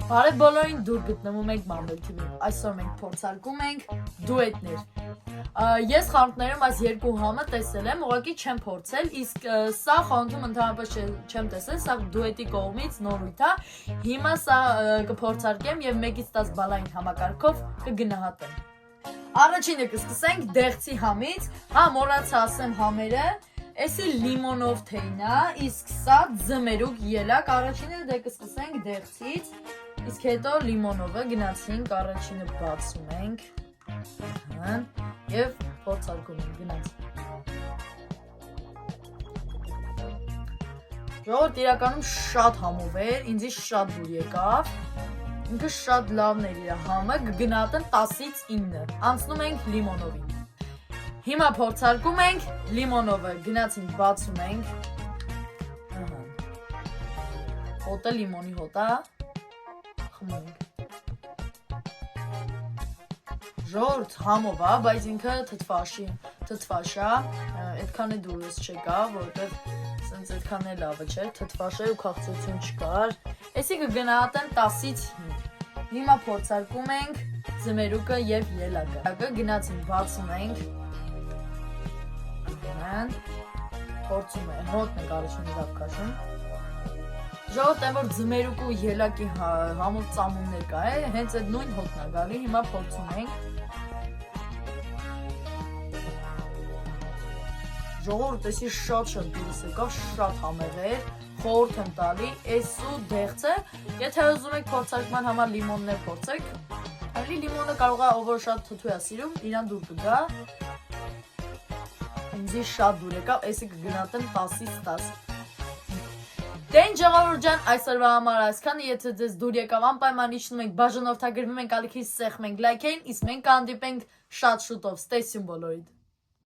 Բարև բոլորին, դուր գտնվում ենք Mamel TV-ում, այսօր մենք փորձարկում ենք դուետներ, ես խանութներում այս երկու համը տեսել եմ, ուղղակի չեմ փորձել, իսկ սա խանութում ընդհանրապես չեմ տեսել, սա դուետի կողմից նորույթ է, հիմա սա կփորձարկեմ և 1-ից 10 բալային համակարգով կգնահատեմ։ Առաջինը կսկսենք դեղցի համից, մոռացա ասեմ համերը, Էսի լիմոնով թեյն է, իսկ սա ձմերուկ ելակ, առաջինը դե կսկսենք դեղցից, իսկ հետո լիմոնովը գնացինք, առաջինը բացում ենք և փորձարկում ենք, գնաց։ Ժողովուրդ իրականում շատ համով էր, ինձի շատ դուր եկավ, ինքը շատ լավն էր իր համը, կգնահատեմ 10-ից 9, անցնում ենք լիմոնովին։ Հիմա փորձարկում ենք լիմոնովը, գնացինք բացում ենք, հոտը լիմոնի հոտա, խմում ենք։ Ժողովուրդ համով է, բայց ինքը թթվաշ է, այդքան է դուրս չեկա, որովհետև սենց այդքան է լավը չէր, թթվաշ էր ու քաղցրություն չկար, էսի կգնահատեմ 10-ից 5։ Հիմա փորձարկում ենք ձմերուկը և ելակը, գնացինք բացում ենք, փորձում է, հոտն ենք առաջինը լավ քաշում։ Ժողովուրդ են, որ ձմերուկու ելակի համով ծամոններ կա է, հենց այդ նույն հոտն է գալի, հիմա փորձում ենք։ Ժողովուրդ էսի շատ դուրս եկավ, շատ համեղ էր, խորհուրդ եմ տալի, էսու դեղցը, եթե ուզում եք փորձարկման համար լիմոններ փորձեք, ավելի լիմոնը կարող է, ով որ շատ թթու է սիրում, իրան դուր կգա։ Ինձի շատ դուր եկավ, էսի կգնահատեմ 10-ից 10։ Դե ինչ ժողովուրդ ջան, այսօրվա համար այսքանը, եթե ձեզ դուր եկավ, անպայման իջնում ենք, բաժանորդագրվում ենք, ալիքից սեղմենք, լայքային, իսկ մենք կհանդիպենք շատ շուտով, ստեսյուն բոլորիդ։